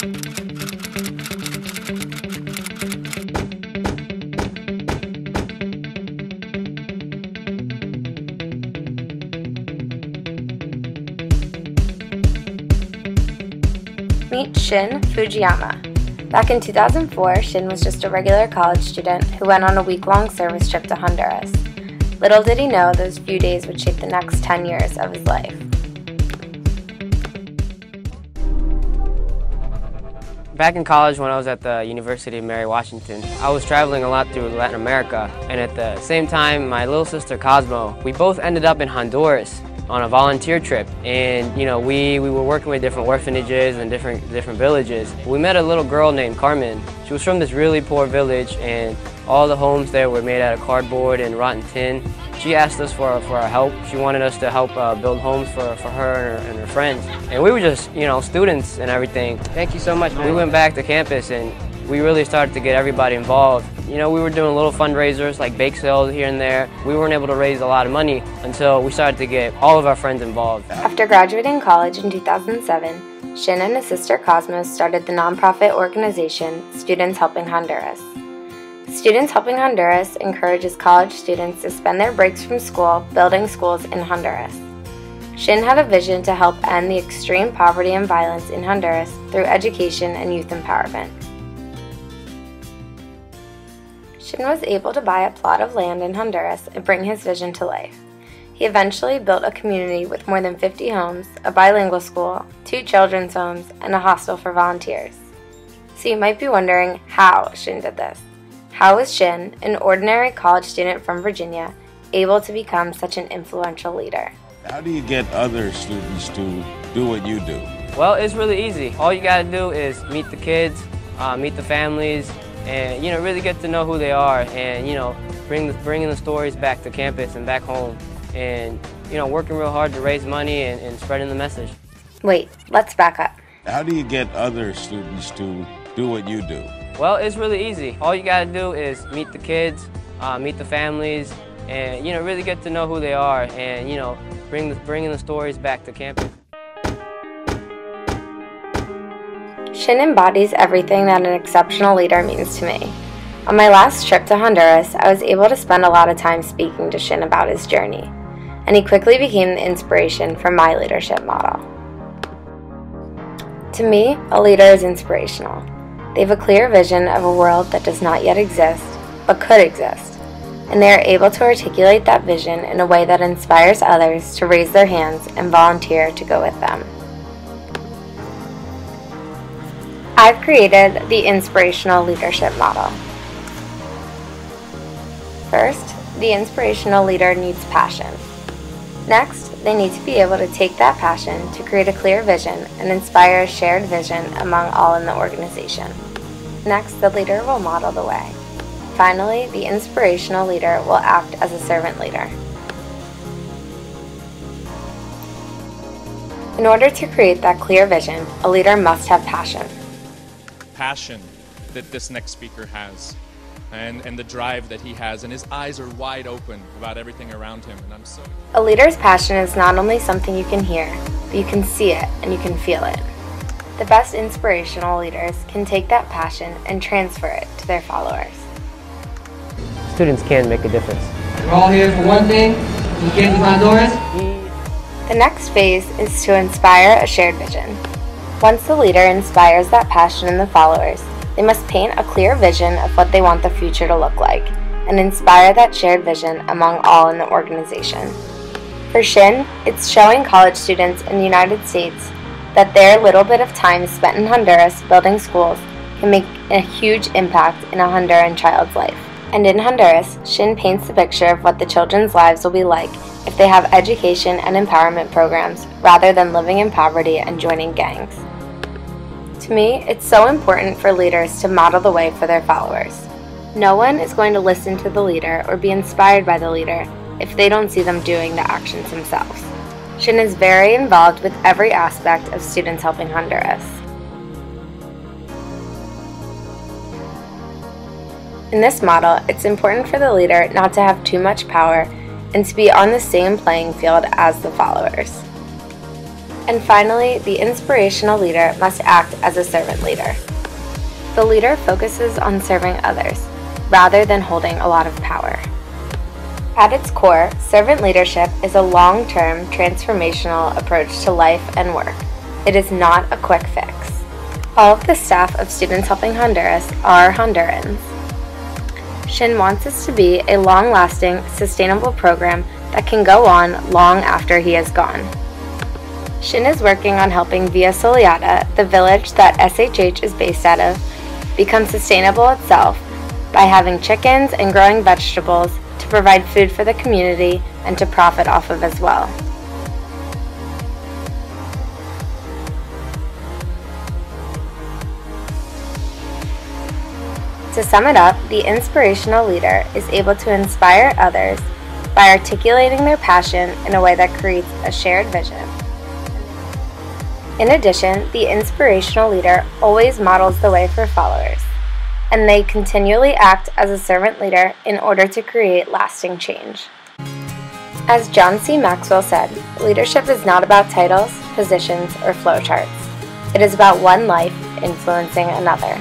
Meet Shin Fujiyama. Back in 2004, Shin was just a regular college student who went on a week-long service trip to Honduras. Little did he know those few days would shape the next 10 years of his life. Back in college, when I was at the University of Mary Washington, I was traveling a lot through Latin America, and at the same time, my little sister Cosmo, we both ended up in Honduras on a volunteer trip, and we were working with different orphanages and different villages. We met a little girl named Carmen. She was from this really poor village, and all the homes there were made out of cardboard and rotten tin. She asked us for our help. She wanted us to help build homes for her and her friends. And we were just, students and everything. Thank you so much. We went back to campus and we really started to get everybody involved. We were doing little fundraisers like bake sales here and there. We weren't able to raise a lot of money until we started to get all of our friends involved. After graduating college in 2007, Shin and his sister Cosmos started the nonprofit organization Students Helping Honduras. Students Helping Honduras encourages college students to spend their breaks from school building schools in Honduras. Shin had a vision to help end the extreme poverty and violence in Honduras through education and youth empowerment. Shin was able to buy a plot of land in Honduras and bring his vision to life. He eventually built a community with more than 50 homes, a bilingual school, 2 children's homes, and a hostel for volunteers. So you might be wondering how Shin did this. How was Shin, an ordinary college student from Virginia, able to become such an influential leader? How do you get other students to do what you do? Well, it's really easy. All you gotta do is meet the kids, meet the families, and really get to know who they are, and bringing the stories back to campus and back home, and working real hard to raise money and spreading the message. Wait, let's back up. How do you get other students to do what you do? Well, it's really easy. All you gotta do is meet the kids, meet the families, and really get to know who they are, and bringing the stories back to campus. Shin embodies everything that an exceptional leader means to me. On my last trip to Honduras, I was able to spend a lot of time speaking to Shin about his journey, and he quickly became the inspiration for my leadership model. To me, a leader is inspirational. They have a clear vision of a world that does not yet exist, but could exist, and they are able to articulate that vision in a way that inspires others to raise their hands and volunteer to go with them. I've created the inspirational leadership model. First, the inspirational leader needs passion. Next, they need to be able to take that passion to create a clear vision and inspire a shared vision among all in the organization. Next, the leader will model the way. Finally, the inspirational leader will act as a servant leader. In order to create that clear vision, a leader must have passion. Passion that this next speaker has, and the drive that he has, and his eyes are wide open about everything around him, and I'm so... A leader's passion is not only something you can hear, but you can see it and you can feel it. The best inspirational leaders can take that passion and transfer it to their followers. Students can make a difference. We're all here for one thing, to get to Honduras. The next phase is to inspire a shared vision. Once the leader inspires that passion in the followers, they must paint a clear vision of what they want the future to look like, and inspire that shared vision among all in the organization. For Shin, it's showing college students in the United States that their little bit of time spent in Honduras building schools can make a huge impact in a Honduran child's life. And in Honduras, Shin paints the picture of what the children's lives will be like if they have education and empowerment programs rather than living in poverty and joining gangs. To me, it's so important for leaders to model the way for their followers. No one is going to listen to the leader or be inspired by the leader if they don't see them doing the actions themselves. Shin is very involved with every aspect of Students Helping Honduras. In this model, it's important for the leader not to have too much power and to be on the same playing field as the followers. And finally, the inspirational leader must act as a servant leader. The leader focuses on serving others, rather than holding a lot of power. At its core, servant leadership is a long-term, transformational approach to life and work. It is not a quick fix. All of the staff of Students Helping Honduras are Hondurans. SHIN wants this to be a long-lasting, sustainable program that can go on long after he is gone. SHIN is working on helping Villa Soleada, the village that SHH is based out of, become sustainable itself by having chickens and growing vegetables to provide food for the community and to profit off of as well. To sum it up, the inspirational leader is able to inspire others by articulating their passion in a way that creates a shared vision. In addition, the inspirational leader always models the way for followers, and they continually act as a servant leader in order to create lasting change. As John C. Maxwell said, leadership is not about titles, positions, or flowcharts. It is about one life influencing another.